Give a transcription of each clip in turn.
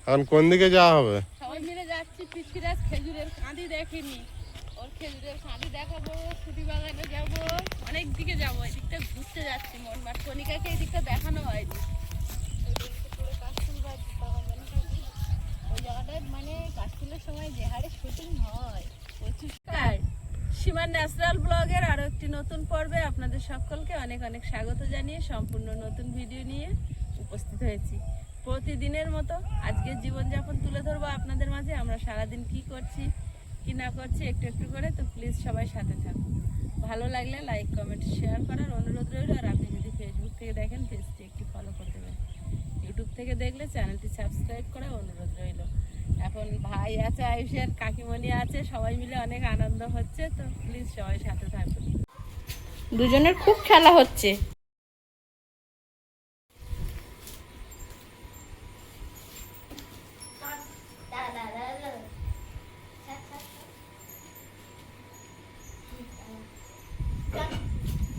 এখন কোন দিকে যাওয়া হবে? সবাই মিলে যাচ্ছি। পৃথ্বীরাজ খেজুরের কাঁদি দেখেনি, ওর খেজুরের কাঁদি দেখাবো, ছুটি বাগানে যাবো, অনেক দিকে যাবো। এদিকটা ঘুরতে যাচ্ছি। মনমার কণিকাকে এদিকটা দেখানো হয়নি। ওই জায়গাটায় মানে কাশফুলের সময় যে হারে শুটিং হয় প্রচুর। সীমার ন্যাচারাল ব্লগের আরো একটি নতুন পর্বে আপনাদের সকলকে অনেক অনেক স্বাগত জানিয়ে সম্পূর্ণ নতুন ভিডিও নিয়ে উপস্থিত হয়েছি। প্রতিদিনের মতো আজকের জীবনযাপন তুলে ধরবো আপনাদের মাঝে। আমরা সারাদিন কি করছি কি না করছি একটু একটু করে। তো প্লিজ সবাই সাথে থাকুন। ভালো লাগলে লাইক কমেন্ট শেয়ার করার অনুরোধ রইল। আর আপনি যদি ফেসবুক থেকে দেখেন পেজটি একটু ফলো করে দেবেন। ইউটিউব থেকে দেখলে চ্যানেলটি সাবস্ক্রাইব করার অনুরোধ রইল। এখন ভাই আছে, আয়ুষের কাকিমণি আছে, সবাই মিলে অনেক আনন্দ হচ্ছে। তো প্লিজ সবাই সাথে থাকুন। দুজনের খুব খেলা হচ্ছে।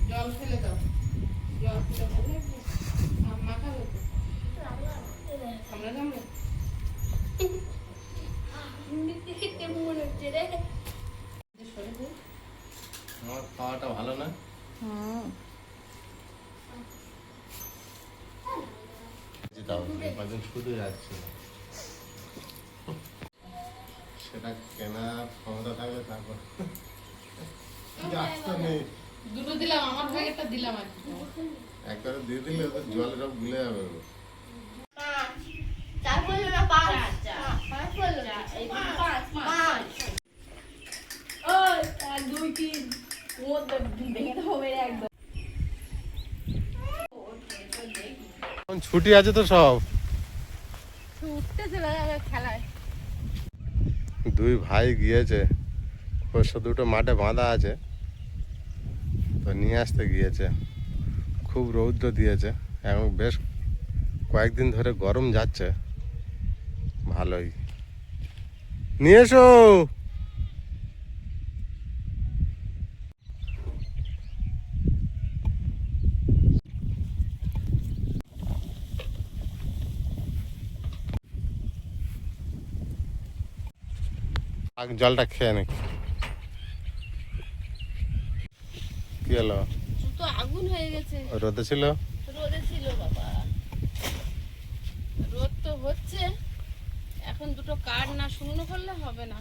জল ফেলে দাও, জল ফেলে মাথা হতো আমরা আমরা আমার খাওয়াটা ভালো না। শুধু যাচ্ছে সেটা কেনার ক্ষমতা থাকলে তারপর নেই। দুটো দিলাম, আমার ভাগে একটা দিলাম। আর একবারে দিয়ে দিলে জল সব গুলে যাবে। ছুটি আছে তো সব উঠতে চলে যাবে খেলায়। দুই ভাই গিয়েছে, অবশ্য দুটো মাঠে বাঁধা আছে, তো নিয়ে আসতে গিয়েছে। খুব রৌদ্র দিয়েছে এবং বেশ কয়েকদিন ধরে গরম যাচ্ছে। ভালোই নিয়ে এসো। জলটা খেয়ে নাকি কি হলো? তো আগুন হয়ে গেছে। রোদে ছিল, রোদে ছিল বাবা, রোদ তো হচ্ছে। এখন দুটো কাঠ না শুকনো করলে হবে না।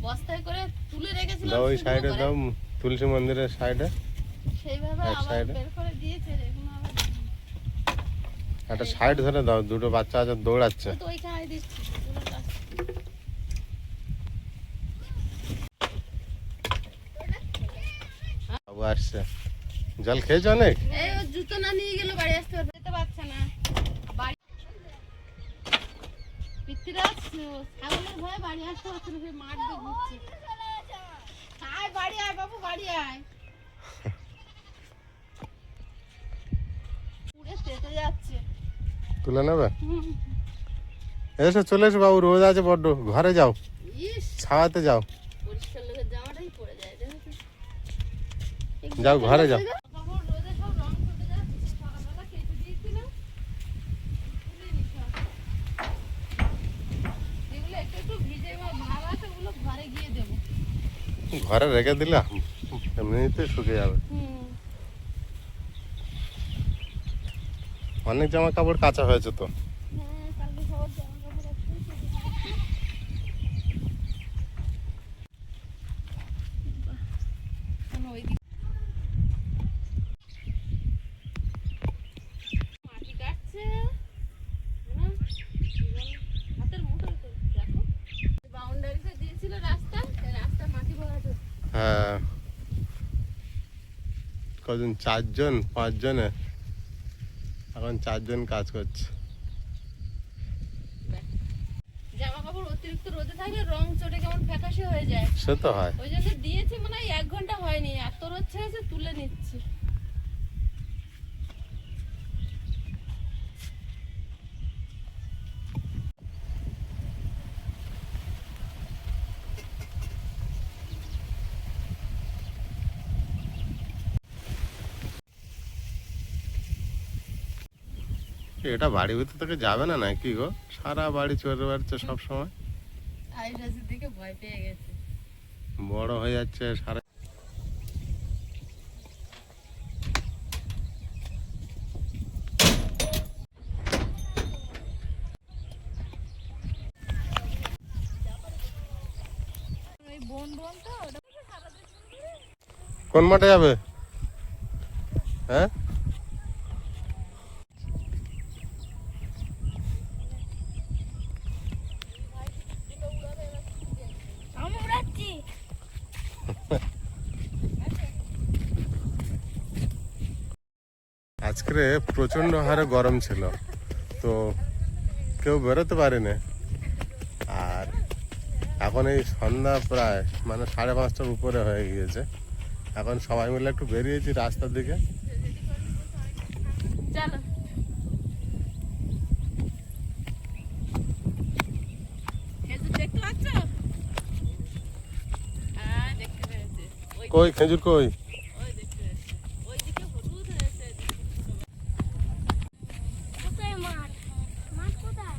বস্তায় করে তুলে রেখেছিলাম দাও ওই শুকনো সাইডে করে। দাও, তুলসী মন্দিরের সাইডে সেইভাবে এক আবার সাইডে বের করে দিয়েছে। এখন আবার একটা সাইড ধরে দাও, দুটো বাচ্চা আছে দৌড়াচ্ছে। তো ওইখানে দিচ্ছি। বাবু আসছে, জল খেয়েছো অনেক? এই ও জুতো না নিয়ে গেলে বাড়ি আসতে পারবে, যেতে পারছে না বাড়ি। পৃথ্বীরাজ ছাগলের ভয়ে বাড়ি আসতে পারছে না, মাঠ দিয়ে ঘুরছে। আয় বাড়ি আয় বাবু, বাড়ি আয়। পুরে তেতে যাচ্ছে। তুলে নেবে? এসো চলে এসো বাবু, রোদ আছে বড্ড। ঘরে যাও, ইস, ছাওয়াতে যাও, পরিষ্কার লোকের জামাটাই পরে যায়। যাও ঘরে যাও। রোদে সব রং ফুটে যাচ্ছে। সকালবেলা কেটে দিয়েছিলাম, তুলে নিতে হবে। যেগুলো একটু একটু ভিজে বা ভাব আছে ওগুলো ঘরে গিয়ে দেবো। ঘরে রেখে দিলে এমনিতে শুকিয়ে যাবে। অনেক জামা কাপড় কাঁচা হয়েছে তো। হ্যাঁ, কালকে সবার জামা কাপড় একসাথে ওইদিকে মাটি কাটছে না, হাতের মুঠোয় তো দেখো। বাউন্ডারিতে দিয়েছিল রাস্তা, রাস্তা মাটি ভরাতে। হ্যাঁ, কজন 4 জন 5 জনে, এখন 4 জন কাজ করছে। জামা কাপড় অতিরিক্ত রোদে থাকলে রং চটে কেমন ফ্যাকাশে হয়ে যায়। সে তো হয়। ওই জন্য দিয়েছি, মনে হয় 1 ঘন্টা হয়নি, এত রোদ ছেড়েছে, তুলে নিচ্ছি। এটা বাড়ির ভিতর থেকে যাবে না নাকি গো? সারা বাড়ি চলে বেড়াচ্ছে সব সময়। আইরাজের দিকে ভয় পেয়ে গেছে। বড় হয়ে যাচ্ছে সারা। ওই বোন বোন তো ওটা কোন মাঠে যাবে? হ্যাঁ, আমি উড়াচ্ছি। আজকে প্রচন্ড হারে গরম ছিল, তো কেউ বেরোতে পারেনি। আর এখন এই সন্ধ্যা প্রায় মানে 5:30টার উপরে হয়ে গিয়েছে। এখন সবাই মিলে একটু বেরিয়েছি রাস্তার দিকে। চলো খেজুর দেখতে পাচ্ছ? হ্যাঁ দেখতে পেয়েছে। ওই কই খেজুর কই? ওই দেখতে পেয়েছে। ওইদিকে হলুদ হয়েছে, এদিকে কোথায় মাঠ? মাঠ কোথায়?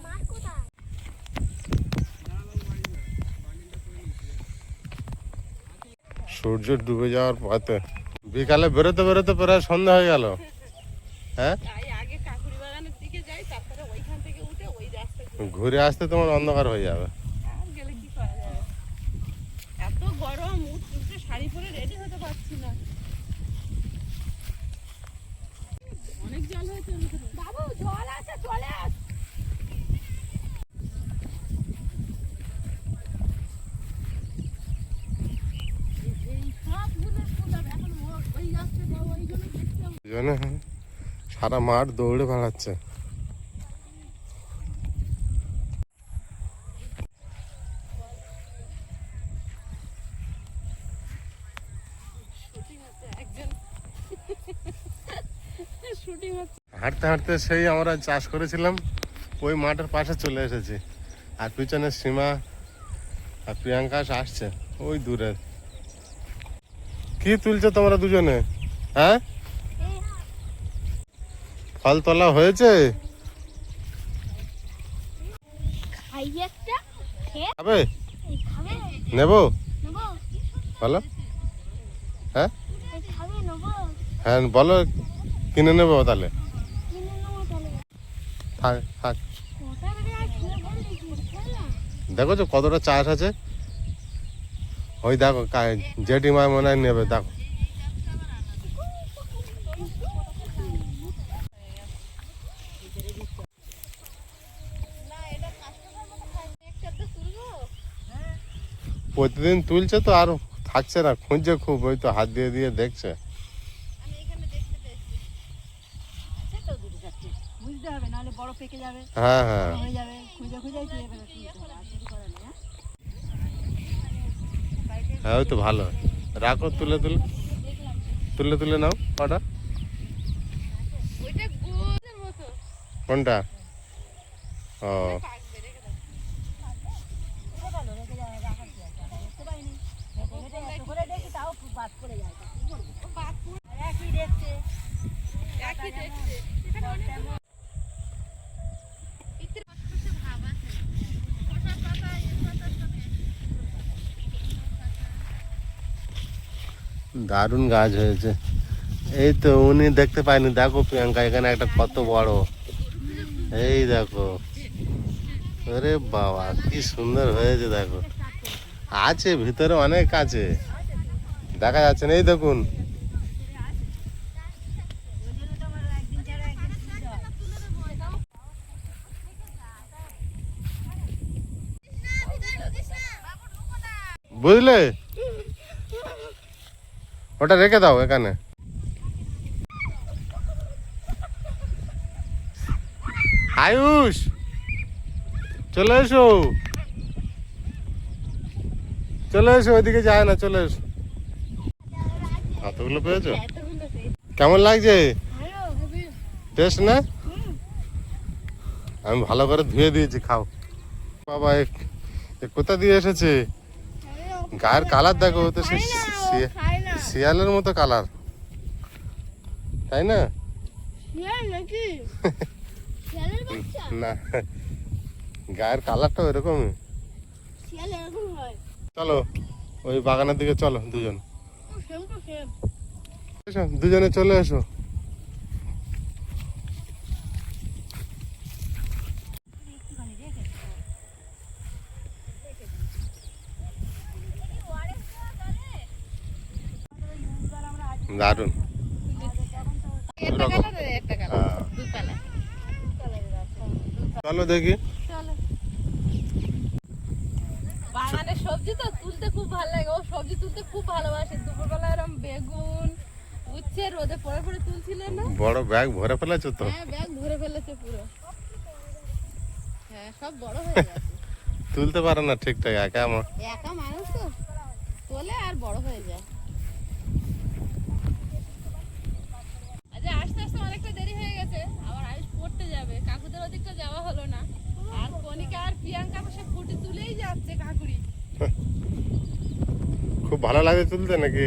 মাঠ কোথায়? সূর্য ডুবে যাওয়ার পথে বিকালে বেরোতে বেরোতে প্রায় সন্ধ্যা হয়ে গেল। হ্যাঁ, তাই আগে কাকুরি বাগানের দিকে যাই, তারপরে ওইখান থেকে উঠে ওই রাস্তা দিয়ে ঘুরে আসতে তোমার অন্ধকার হয়ে যাবে। আর গেলে কি করা যাবে? এত গরম, উঠে শাড়ি পরে রেডি হতে পারছি না। অনেক জল হয়েছে ভিতরে। বাবু জল আছে, চলে আস। এই সবগুলো ফুল আর এখন ওই রাস্তা যাবো, ওইগুলো দেখতে হবে। দুজনে সারা মাঠ দৌড়ে বেড়াচ্ছে। শুটিং হচ্ছে একজন শুটিং হচ্ছে। হাঁটতে হাঁটতে সেই আমরা চাষ করেছিলাম ওই মাঠের পাশে চলে এসেছি। আর পিছনে সীমা আর প্রিয়াঙ্কা আসছে ওই দূরে। কি তুলছো তোমরা দুজনে? হ্যাঁ, ফল তোলা হয়েছে? খাই একটা, খেয়ে খাবে? খাবে? নেবো? নেবো? বলো। হ্যাঁ খাবে নেবো? হ্যাঁ বলো, কিনে নেবো তাহলে। কিনে নেবো তাহলে। থাক থাক। কটা বেড়ে আর খেয়ে বললি কি? খেলা? দেখো তো কতটা চাষ আছে। ওই দেখো জেঠিমা মনে হয় নেবে, দেখো। না, এটা কাস্টমার মতো খাইনি, একটা তো তুলবো। প্রতিদিন তুলছে তো আর থাকছে না, খুঁজছে খুব, ওই তো হাত দিয়ে দিয়ে দেখছে। আমি এখানে দেখতে পেয়েছি। আছে তো দুটো চারটে। বুঝতে হবে, নাহলে বড় পেকে যাবে, হ্যাঁ হ্যাঁ, হয়ে যাবে। খুঁজে খুঁজেই তুলে ফেলে তুলতে হবে। আর দেরি করা নেই, হ্যাঁ? হ্যাঁ ওই তো ভালো। রাখো, তুলে তুলে তুলে তুলে নাও কটা। ওইটা গোলের মতো কোনটা? ও পাকবে, রেখে দাও। রেখে ভালো, রেখে যাবে, রাখার কি আছে? আমি দেখতে পাইনি। হেঁটে হেঁটে এত করে দেখি, তাও বাদ পড়ে যায়। তা কি করবো? ও পাকবে, আর একই দেখছে। একই দেখতে। এখানে অনেক একটু খসখসে ভাব আছে। খোসার পাতা, এর পাতার সাথে দারুণ গাছ হয়েছে। এই তো উনি দেখতে পাইনি, দেখো প্রিয়াঙ্কা এখানে একটা কত বড়, এই দেখো। আরে বাবা কি সুন্দর হয়েছে দেখো। আছে ভিতরে অনেক আছে, দেখা যাচ্ছে না। এই দেখুন, ওই জন্য তো আমার একদিন ছাড়া একদিন তুলতে হয়। বুঝলে? ওটা রেখে দাও এখানে। আয়ুষ চলে এসো, চলে এসো, ওইদিকে যায় না, চলে এসো। কতগুলো পেয়েছো? এতগুলো পেয়েছি। কেমন লাগছে? ভালো, হেবি। টেস্ট না? আমি ভালো করে ধুয়ে দিয়েছি, খাও। বাবা এ কোথা দিয়ে এসেছে? গায়ের কালার দেখো, ও তো সে শিয়ালের মতো কালার, তাই না? শিয়াল নাকি? শিয়ালের বাচ্চা? না, গায়ের কালারটা ওইরকমই। শিয়াল এরকম হয়। চলো ওই বাগানের দিকে চলো দুজন। Same to same. এসো, দুজনে চলে এসো। দারুন। একটা কালার আর একটা কালার, হ্যাঁ। দুই কালার। চলো দেখি। চলো। বাগানের সবজি তো তুলতে খুব ভালো লাগে, ও সবজি তুলতে খুব ভালোবাসে। দুপুরবেলা এরকম বেগুন উচ্ছে রোদে পড়ে পড়ে তুলছিল না? বড় ব্যাগ ভরে ফেলেছো তো। হ্যাঁ, ব্যাগ ভরে ফেলেছে পুরো। হ্যাঁ, সব বড় হয়ে গেছে। তুলতে পারে না ঠিকঠাক, একা আমার। একা মানুষ তো তোলে আর বড় হয়ে যায়। আচ্ছা, আস্তে আস্তে অনেকটা দেরি হয়ে গেছে, আবার আয়ুষ পড়তে যাবে। কাকুদের ওদিকটা যাওয়া হলো না। আর কণিকা আর প্রিয়াঙ্কা বসে ফুটি তুলেই যাচ্ছে কাকুরি। খুব ভালো লাগে তুলতে নাকি?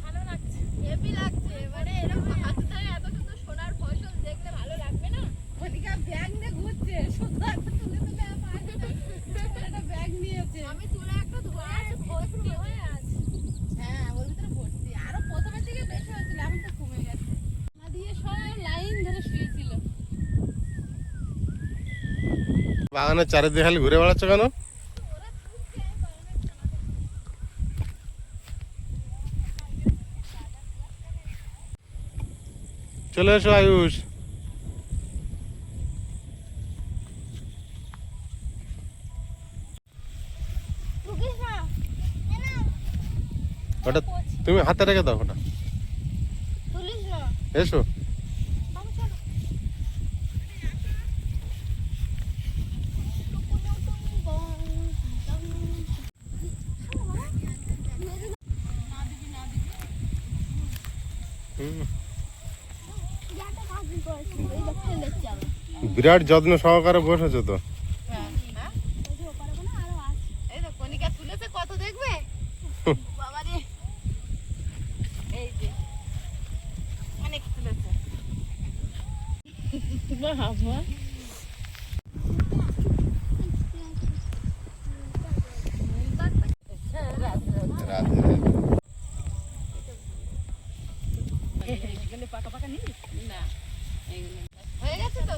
ভালো লাগছে, হেভি লাগছে। মানে এরকম হাতে ধরে এত সুন্দর সোনার ফসল দেখলে ভালো লাগবে না? কণিকা ব্যাগ নিয়ে ঘুরছে, শুধু একটা তুলে তুলে একটা ব্যাগ নিয়েছে। আমি তুলে একটা ধরে আছে, ভর্তি হয়ে আছে। হ্যাঁ, ওর ভিতরে ভর্তি। আরো প্রথমের দিকে বেশি হয়েছিল, এখন তো কমে গেছে। না দিয়ে সব লাইন ধরে শুয়েছিল। বাগানের চারিদিকে খালি ঘুরে বেড়াচ্ছ কেন? চলে এসো আয়ুষ। ওটা তুমি হাতে রেখে দাও ওটা। এসো। হুম, বিরাট যত্ন সহকারে বসেছো তো। এই তো কণিকা তুলেছে, কত দেখবে বাবারে। এই যে অনেক তুলেছে বাবা। এগুলো পাকা পাকা নিস না, এগুলো হয়ে গেছে তো।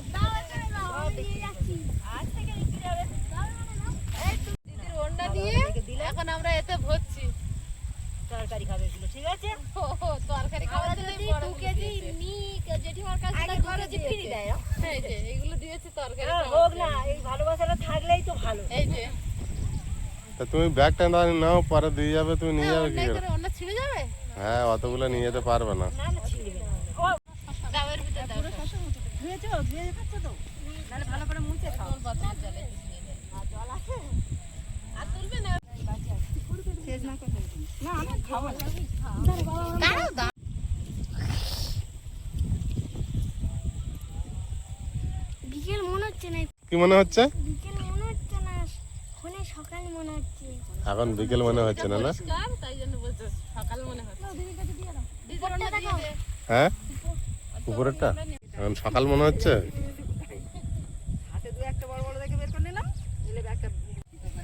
আজ থেকে বিক্রি হবে। এই তো দিদির ওড়না দিয়ে এখন আমরা এতে ভরছি। তরকারি খাবে এগুলো, ঠিক আছে? ও, তরকারি খাওয়ার জন্য বড় 2 কেজি নি জেঠিমার কাছে 2 কেজি ফ্রি দেয়। এই যে এগুলো দিয়েছি তরকারি হোক খাওয়ার না, জন্য। এই ভালোবাসাটা থাকলেই তো ভালো। এই যে তা তুমি ব্যাগটা নাও, পরে দিয়ে যাবে, তুমি নিয়ে যাবে কি করে? ওড়না ছিঁড়ে যাবে। হ্যাঁ, অতগুলো নিয়ে যেতে পারবে না। না না ছিড়বে না। ও গাবের ভিতরে দাও। ধুয়েছো? ধুয়ে খাচ্ছ তো? নাহলে ভালো করে মুছে খাও। তোর বাচ্চা চলে আর জল আছে? আর তুলবে না। শেষ না করে ফেলবি। না আমি খাবো না। দাঁড়াও দাঁড়াও। বিকেল মনে হচ্ছে না, কি মনে হচ্ছে? বিকেল মনে হচ্ছে না, ফোনে সকাল মনে হচ্ছে। এখন বিকেল মনে হচ্ছে না, না? পরিষ্কার, তাই জন্য বলছো সকাল মনে হচ্ছে। দিদির ওড়না দিয়ে দে। হ্যাঁ, উপরেরটা এখন সকাল মনে হচ্ছে। হাতে 2-1টা বড় বড় দেখে বের করে নিলাম। নিলে ব্যাগটা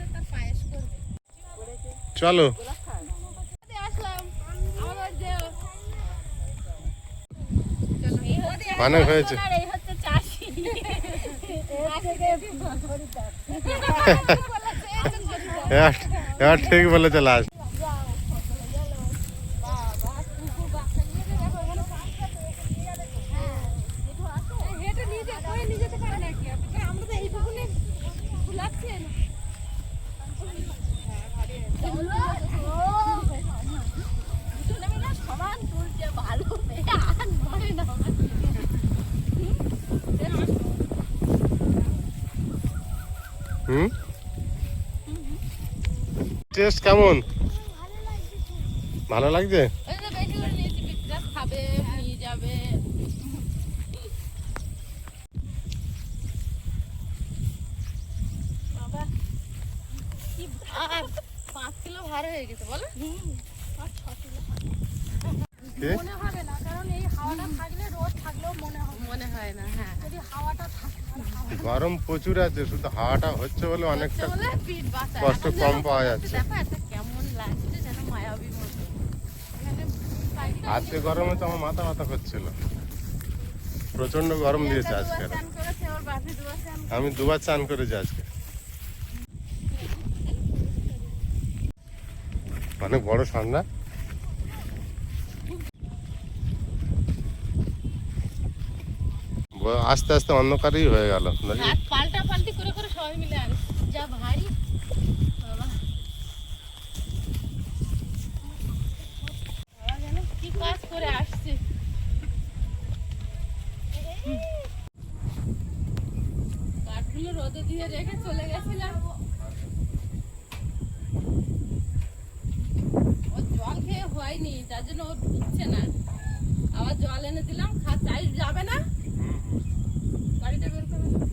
একটা পায়েস করবে। চলো। আসলাম আমাদের যে অনেক হয়েছে। আর এই হচ্ছে চাষি। এবার ঠিক বলেছে লাস্ট। হেঁটে নিজে করে নিয়ে যেতে পারে নাকি? আমরা তো এইটুকুনি ফুলাচ্ছি না। দুজনে মিলে সমান তুলছে, ভালো আর নয় না। হুম, টেস্ট কেমন? ভালো লাগছে? এই যে বেশি করে নিয়েছি, পিকচার খাবে, নিয়ে যাবে। বাবা কি ভার, 5 কিলো ভার হয়ে গেছে বলো। কে? মনে হবে না, কারণ এই হাওয়াটা থাকলে রোদ থাকলে বলেও মনে হয় না। হ্যাঁ, যদি হাওয়াটা থাকে তাহলে হাওয়া গরম প্রচুর আছে, শুধু হাওয়াটা হচ্ছে বলে অনেকটা বলে পিঠ বাঁচা। কষ্ট এখন কম যেন পাওয়া মনে হচ্ছে, যাচ্ছে। দেখো একটা কেমন লাগছে, যেন মায়াবী মতো। এখানে বাইরে আজকে গরমে তো আমার মাথা ব্যথা করছিল, প্রচন্ড গরম দিয়েছে আজকে। স্নান করেছে, ওর বাপি দুবার স্নান আমি দুবার চান করেছি আজকে। অনেক বড় ঠান্ডা। আস্তে আস্তে অন্ধকারই হয়ে গেল নাকি? হাত পাল্টা পাল্টি করে করে সবাই মিলে আনে, যা ভারী বাবা। বাবা যেন কি কাজ করে আসছে। কাঠগুলো রোদে দিয়ে রেখে চলে গেছিলাম, ও জল খেয়ে হয়নি, তার জন্য ও ঢুকছে না। আবার জল এনে দিলাম, চাই যাবে না, গাড়িটা বের করে দাও।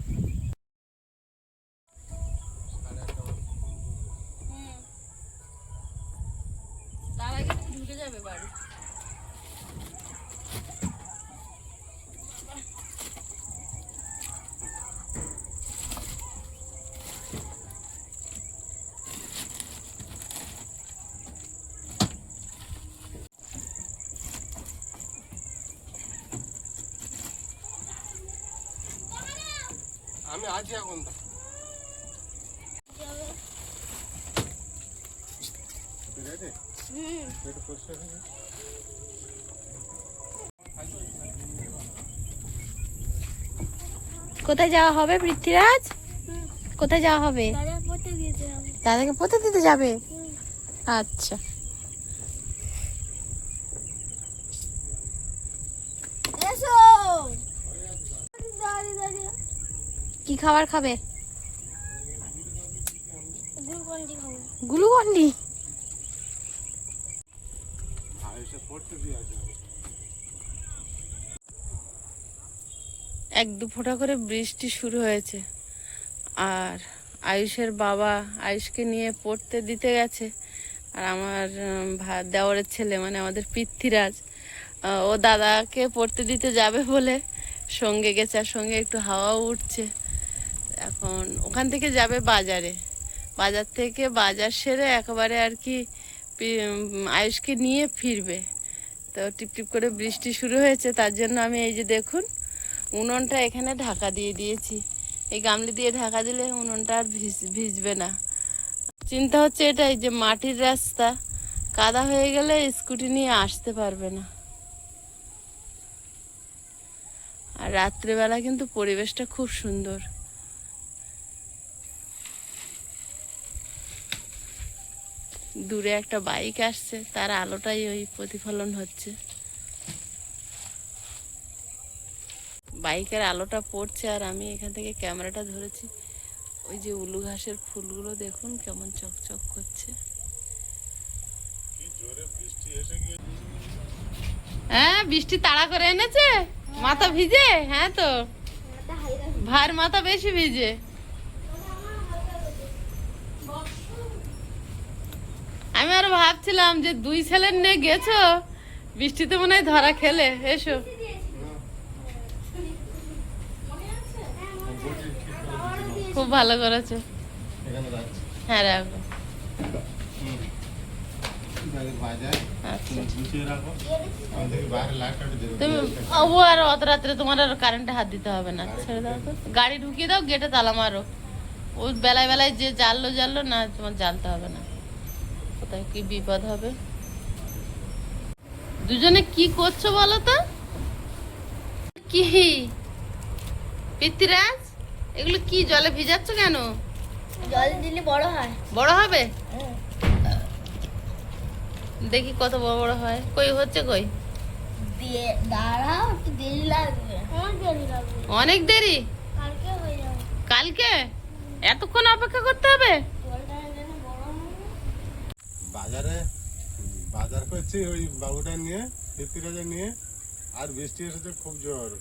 তার আগে তুমি ঢুকে যাবে বাড়ি। আমি আছি এখন তো। কোথায় যাওয়া হবে পৃথ্বীরাজ? কোথায় যাওয়া হবে? দাদা পড়তে দিতে হবে। দাদাকে পড়তে দিতে যাবে? আচ্ছা, এসো দাঁড়িয়ে দাঁড়িয়ে কি খাবার খাবে? গ্লুকন্ডি খাবো। গ্লুকন্ডি? এক দু ফোঁটা করে বৃষ্টি শুরু হয়েছে, আর আয়ুষের বাবা আয়ুষকে নিয়ে পড়তে দিতে গেছে। আর আমার দেওরের ছেলে মানে আমাদের পৃথ্বীরাজ, ও দাদাকে পড়তে দিতে যাবে বলে সঙ্গে গেছে, আর সঙ্গে একটু হাওয়াও উঠছে। এখন ওখান থেকে যাবে বাজারে, বাজার থেকে বাজার সেরে একেবারে আর কি আয়ুষকে নিয়ে ফিরবে। তো টিপটিপ করে বৃষ্টি শুরু হয়েছে, তার জন্য আমি এই যে দেখুন উনুনটা এখানে ঢাকা দিয়ে দিয়েছি। এই গামলি দিয়ে ঢাকা দিলে উনুনটা আর ভিজবে না। চিন্তা হচ্ছে এটাই যে মাটির রাস্তা কাদা হয়ে গেলে স্কুটি নিয়ে আসতে পারবে না। আর রাত্রেবেলা কিন্তু পরিবেশটা খুব সুন্দর। দূরে একটা বাইক আসছে, তার আলোটাই ওই প্রতিফলন হচ্ছে, বাইকের আলোটা পড়ছে। আর আমি এখান থেকে ক্যামেরাটা ধরেছি, ওই যে উলু ঘাসের ফুলগুলো দেখুন কেমন চকচক করছে। হ্যাঁ, বৃষ্টি তাড়া করে এনেছে, মাথা ভিজে। হ্যাঁ তো, ভার মাথা বেশি ভিজে। আমি আরো ভাবছিলাম যে দুই ছেলের নিয়ে গেছো, বৃষ্টিতে মনে হয় ধরা খেলে। এসো, খুব ভালো করেছো। হ্যাঁ রাখো। আচ্ছা, তুমি ও আর অত রাত্রে তোমার আর কারেন্টে হাত দিতে হবে না, ছেড়ে দাও তো। গাড়ি ঢুকিয়ে দাও, গেটে তালা মারো। ও বেলায় বেলায় যে জ্বাললো না, তোমার জ্বালতে হবে না, কোথায় কি বিপদ হবে। দুজনে কি করছো বলো তো? কি পৃথ্বীরাজ, এগুলো কি জলে ভিজাচ্ছ কেন? জল দিলে বড় হয়। বড় হবে? দেখি কত বড় বড় হয়। কই হচ্ছে, কই? দিয়ে দাঁড়াও, একটু দেরি লাগবে। অনেক দেরি লাগবে। অনেক দেরি? কালকে হয়ে যাবে। কালকে? এতক্ষণ অপেক্ষা করতে হবে? জলটা যেন বড় হয়। বাজারে বাজার করছি ওই বাবুটা নিয়ে, পৃথ্বীরাজের নিয়ে, আর বৃষ্টি এসেছে খুব জোর।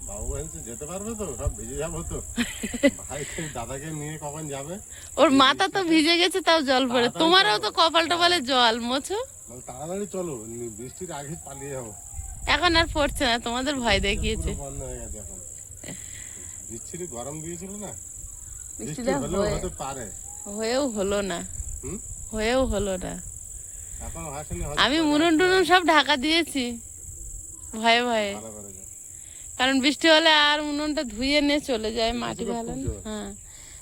বাবু বলছে যেতে পারবে তো, সব ভিজে যাবো তো। ভাই দাদাকে নিয়ে কখন যাবে? ওর মাথা তো ভিজে গেছে, তাও জল পড়ে। তোমারও তো কপাল টপালে জল মোছো। তাড়াতাড়ি চলো, বৃষ্টির আগে পালিয়ে যাবো। এখন আর পড়ছে না, তোমাদের ভয় দেখিয়েছে। পুরো বন্ধ হয়ে গেছে এখন। বিচ্ছিরি গরম দিয়েছিল না, বৃষ্টি বৃষ্টিটা হলেও হয়ে- হতে পারে। হয়েও হলো না, হুম? হয়েও হলো না। এখনো হাসেনি, হয়তো আমি পরে মুনুন টুনুন সব ঢাকা দিয়েছি ভয়ে ভয়ে, ভালো করে যায়। কারণ বৃষ্টি হলে আর উনুনটা ধুয়ে নিয়ে চলে যায়, মাটি বৃষ্টিটা ভালো খুব না। জোর। হ্যাঁ,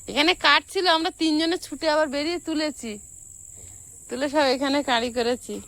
এখানে কাঠ ছিল, আমরা তিনজনে ছুটে আবার বেরিয়ে তুলেছি, তুলে সব এখানে কাঁড়ি করেছি।